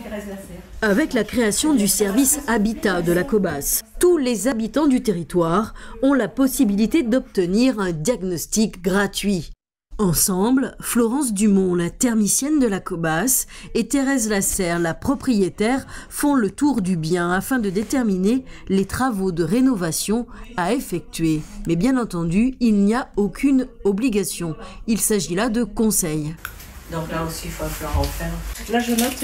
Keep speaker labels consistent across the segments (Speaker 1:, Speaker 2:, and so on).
Speaker 1: Thérèse Lasserre.
Speaker 2: Avec la création du service Habitat de la Cobas, tous les habitants du territoire ont la possibilité d'obtenir un diagnostic gratuit. Ensemble, Florence Dumont, la thermicienne de la Cobas, et Thérèse Lasserre, la propriétaire, font le tour du bien afin de déterminer les travaux de rénovation à effectuer. Mais bien entendu, il n'y a aucune obligation. Il s'agit là de conseils.
Speaker 1: Donc là aussi, il va falloir en faire.
Speaker 3: Là, je note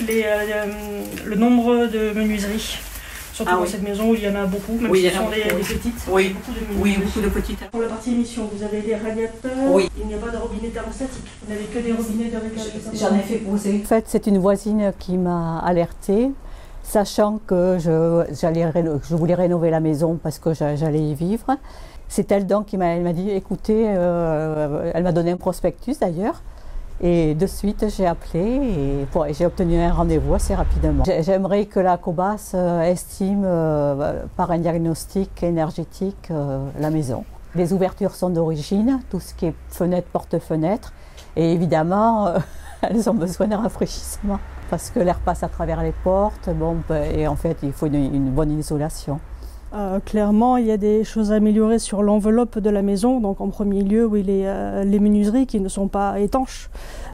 Speaker 3: le nombre de menuiseries. Surtout dans cette maison où il y en a beaucoup, même si ce sont des petites.
Speaker 1: Oui.
Speaker 3: Beaucoup de petites. Pour la partie émission, vous avez des radiateurs.
Speaker 1: Oui.
Speaker 3: Il n'y a pas de robinet thermostatique. Vous n'avez que des robinets de réglage.
Speaker 1: J'en ai fait poser.
Speaker 4: En fait, c'est une voisine qui m'a alertée, sachant que je voulais rénover la maison parce que j'allais y vivre. C'est elle donc qui m'a dit, écoutez, elle m'a donné un prospectus d'ailleurs. Et de suite, j'ai appelé et j'ai obtenu un rendez-vous assez rapidement. J'aimerais que la Cobas estime par un diagnostic énergétique la maison. Les ouvertures sont d'origine, tout ce qui est fenêtre, porte-fenêtre. Et évidemment, elles ont besoin de rafraîchissement parce que l'air passe à travers les portes. Bon, et en fait, il faut une bonne isolation.
Speaker 3: Clairement, il y a des choses à améliorer sur l'enveloppe de la maison. Donc en premier lieu, oui, les menuiseries qui ne sont pas étanches.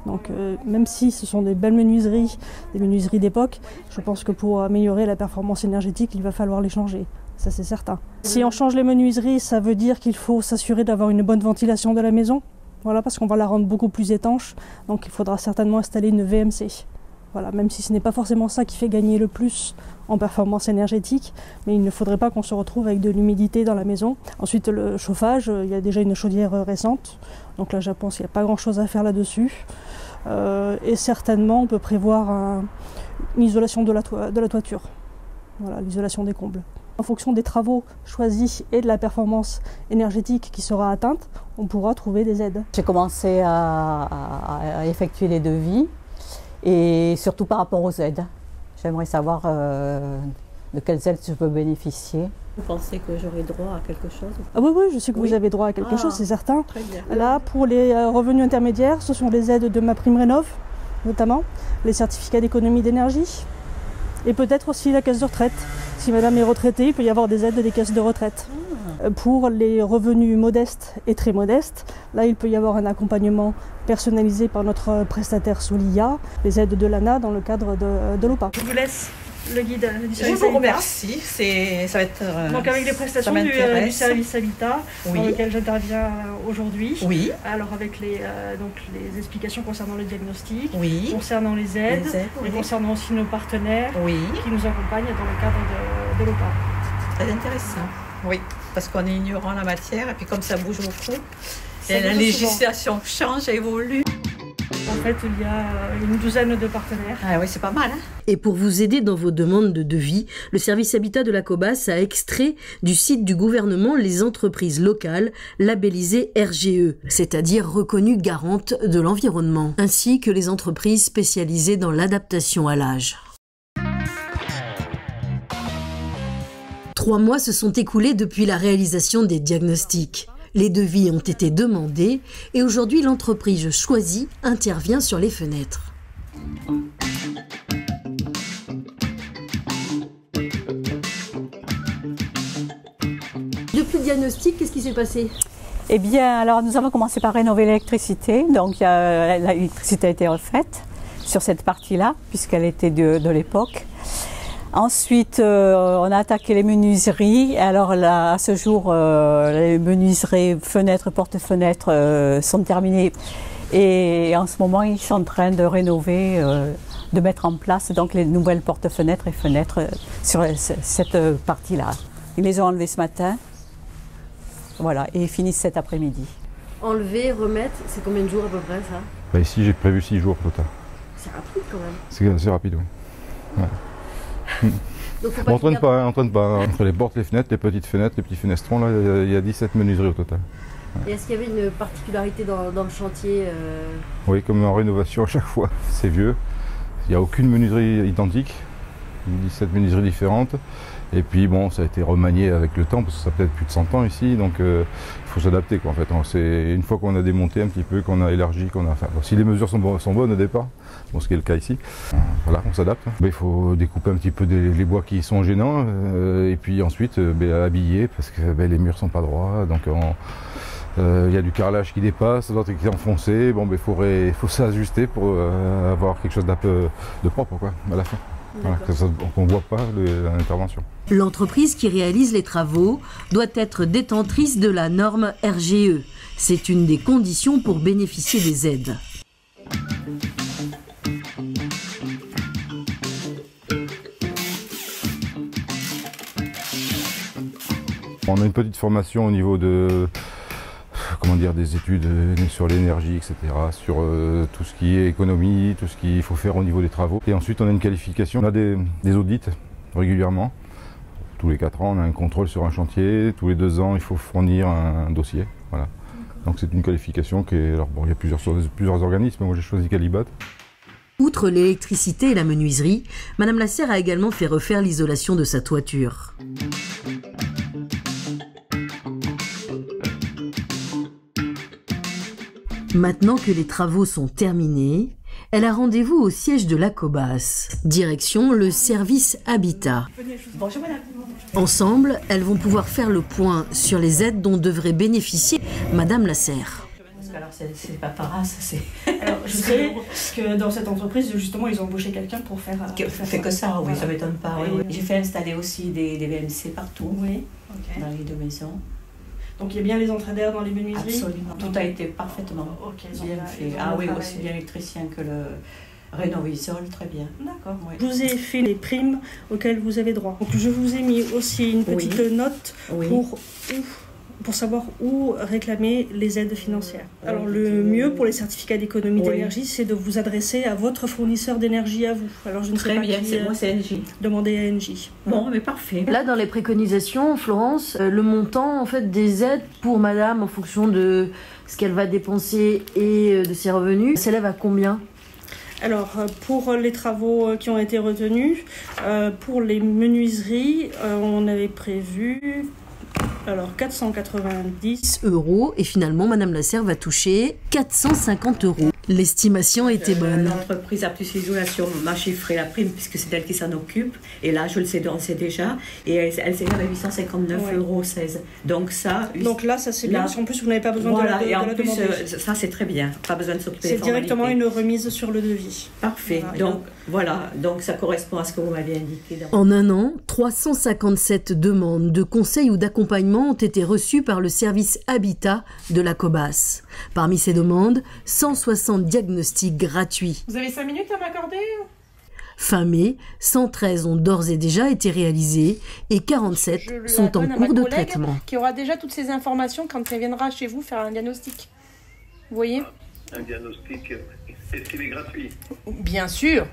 Speaker 3: Donc même si ce sont des belles menuiseries, des menuiseries d'époque, je pense que pour améliorer la performance énergétique, il va falloir les changer. Ça, c'est certain. Si on change les menuiseries, ça veut dire qu'il faut s'assurer d'avoir une bonne ventilation de la maison. Voilà, parce qu'on va la rendre beaucoup plus étanche. Donc il faudra certainement installer une VMC. Voilà, même si ce n'est pas forcément ça qui fait gagner le plus en performance énergétique, mais il ne faudrait pas qu'on se retrouve avec de l'humidité dans la maison. Ensuite, le chauffage, il y a déjà une chaudière récente, donc là je pense qu'il n'y a pas grand chose à faire là-dessus. Et certainement, on peut prévoir une isolation de la toiture, voilà, l'isolation des combles. En fonction des travaux choisis et de la performance énergétique qui sera atteinte, on pourra trouver des aides.
Speaker 4: J'ai commencé à effectuer les devis. Et surtout par rapport aux aides. J'aimerais savoir de quelles aides je peux bénéficier.
Speaker 1: Vous pensez que j'aurai droit à quelque chose?
Speaker 3: Oui, je sais que vous avez droit à quelque chose, c'est certain.
Speaker 1: Très bien.
Speaker 3: Là, pour les revenus intermédiaires, ce sont les aides de MaPrimeRénov', notamment, les certificats d'économie d'énergie, et peut-être aussi la caisse de retraite. Si madame est retraitée, il peut y avoir des aides des caisses de retraite. Pour les revenus modestes et très modestes, là il peut y avoir un accompagnement personnalisé par notre prestataire Solia, les aides de l'ANA dans le cadre de l'OPA. Je vous laisse le guide du service
Speaker 1: Je vous remercie, ça va être...
Speaker 3: Donc avec les prestations du service Habitat, dans lequel j'interviens aujourd'hui.
Speaker 1: Oui.
Speaker 3: Alors avec les explications concernant le diagnostic,
Speaker 1: oui,
Speaker 3: concernant les aides, et concernant aussi nos partenaires qui nous accompagnent dans le cadre de l'OPA.
Speaker 1: Très intéressant. Oui, parce qu'on est ignorant en la matière et puis comme ça bouge beaucoup, et la législation change et évolue.
Speaker 3: En fait, il y a une douzaine de partenaires.
Speaker 1: Ah oui, c'est pas mal. Hein.
Speaker 2: Et pour vous aider dans vos demandes de devis, le service Habitat de la Cobas a extrait du site du gouvernement les entreprises locales labellisées RGE, c'est-à-dire reconnues garantes de l'environnement, ainsi que les entreprises spécialisées dans l'adaptation à l'âge. 3 mois se sont écoulés depuis la réalisation des diagnostics. Les devis ont été demandés et aujourd'hui l'entreprise choisie intervient sur les fenêtres. Depuis le diagnostic, qu'est-ce qui s'est passé ?
Speaker 4: Eh bien, alors nous avons commencé par rénover l'électricité. Donc l'électricité a été refaite sur cette partie-là, puisqu'elle était de l'époque. Ensuite, on a attaqué les menuiseries. Alors là, à ce jour, les menuiseries fenêtres, porte-fenêtres sont terminées. Et en ce moment, ils sont en train de rénover, de mettre en place donc les nouvelles porte-fenêtres et fenêtres sur cette partie-là. Ils les ont enlevées ce matin. Voilà, et ils finissent cet après-midi.
Speaker 2: Enlever, remettre, c'est combien de jours à peu près ça ?
Speaker 5: Bah ici, j'ai prévu 6 jours total.
Speaker 2: C'est rapide quand même.
Speaker 5: C'est assez rapide, oui. Ouais.
Speaker 2: Donc, faut
Speaker 5: on ne traîne pas. Entre les portes, les fenêtres, les petites fenêtres, les petits fenestrons, là, il y a 17 menuiseries au total.
Speaker 2: Ouais. Et est-ce qu'il y avait une particularité dans le chantier
Speaker 5: Oui, comme en rénovation à chaque fois. C'est vieux, il n'y a aucune menuiserie identique. 17 menuiseries différentes. Et puis bon, ça a été remanié avec le temps, parce que ça a peut-être plus de 100 ans ici, donc il faut s'adapter quoi en fait. C'est une fois qu'on a démonté un petit peu, qu'on a élargi, enfin, bon, si les mesures sont bonnes au départ, bon, ce qui est le cas ici, voilà, on s'adapte. Il faut découper un petit peu les bois qui sont gênants, et puis ensuite habiller, parce que les murs sont pas droits, donc il y a du carrelage qui dépasse, d'autres qui est enfoncé, bon, faut s'ajuster pour avoir quelque chose d'un peu de propre quoi, à la fin. Voilà, on ne voit pas l'intervention.
Speaker 2: L'entreprise qui réalise les travaux doit être détentrice de la norme RGE. C'est une des conditions pour bénéficier des aides.
Speaker 5: On a une petite formation au niveau de, des études sur l'énergie, etc., sur tout ce qui est économie, tout ce qu'il faut faire au niveau des travaux. Et ensuite, on a une qualification, on a des audits régulièrement. Tous les 4 ans, on a un contrôle sur un chantier. Tous les 2 ans, il faut fournir un dossier. Voilà. Donc c'est une qualification qui est... Alors bon, il y a plusieurs organismes, moi j'ai choisi Calibat.
Speaker 2: Outre l'électricité et la menuiserie, Madame Lasserre a également fait refaire l'isolation de sa toiture. Maintenant que les travaux sont terminés, elle a rendez-vous au siège de la Cobas. Direction le service Habitat.
Speaker 1: Bonjour madame.
Speaker 3: Ensemble, elles vont pouvoir faire le point sur les aides dont devrait bénéficier Madame Lasserre.
Speaker 1: Alors c'est pas par as, c'est...
Speaker 3: Alors, je sais que dans cette entreprise, justement, ils ont embauché quelqu'un pour faire...
Speaker 1: Fait que ça, oui, ça m'étonne pas. Oui, oui. J'ai fait installer aussi des VMC partout,
Speaker 3: oui,
Speaker 1: dans les 2 maisons.
Speaker 3: Donc il y a bien les entraîneurs dans les menuiseries.
Speaker 1: Absolument, tout a été parfaitement bien fait. Ah oui, aussi bien l'électricien que le rénovisol, très bien.
Speaker 3: D'accord. Oui. Je vous ai fait les primes auxquelles vous avez droit. Donc je vous ai mis aussi une petite note pour savoir où réclamer les aides financières. Alors le mieux pour les certificats d'économie d'énergie, c'est de vous adresser à votre fournisseur d'énergie à vous. Alors je ne sais pas qui,
Speaker 1: moi c'est NJ.
Speaker 3: Demandez à NJ.
Speaker 1: Bon, mais parfait.
Speaker 2: Là, dans les préconisations, Florence, le montant en fait des aides pour Madame en fonction de ce qu'elle va dépenser et de ses revenus s'élève à combien ?
Speaker 3: Alors, pour les travaux qui ont été retenus, pour les menuiseries, on avait prévu 490
Speaker 2: € et finalement Madame Lasserre va toucher 450 €. L'estimation était bonne.
Speaker 1: L'entreprise A plus Isolation m'a chiffré la prime puisque c'est elle qui s'en occupe. Et là, je le sais, on le sait déjà. Et elle s'élève à 859,16 €. Donc ça...
Speaker 3: Donc là, ça c'est bien parce qu'en plus, vous n'avez pas besoin de la demander.
Speaker 1: Et en plus, ça c'est très bien. Pas besoin de s'occuper des formalités.
Speaker 3: C'est directement une remise sur le devis.
Speaker 1: Parfait. Voilà. Donc ça correspond à ce que vous m'aviez indiqué.
Speaker 2: En un an, 357 demandes de conseil ou d'accompagnement ont été reçues par le service Habitat de la Cobas. Parmi ces demandes, 160 diagnostics gratuits.
Speaker 3: Vous avez 5 minutes à m'accorder ?
Speaker 2: Fin mai, 113 ont d'ores et déjà été réalisés et 47 sont en cours de traitement.
Speaker 3: Qui aura déjà toutes ces informations quand elle viendra chez vous faire un diagnostic. Vous voyez ?
Speaker 6: Un diagnostic, est-ce qu'il est gratuit ?
Speaker 3: Bien sûr.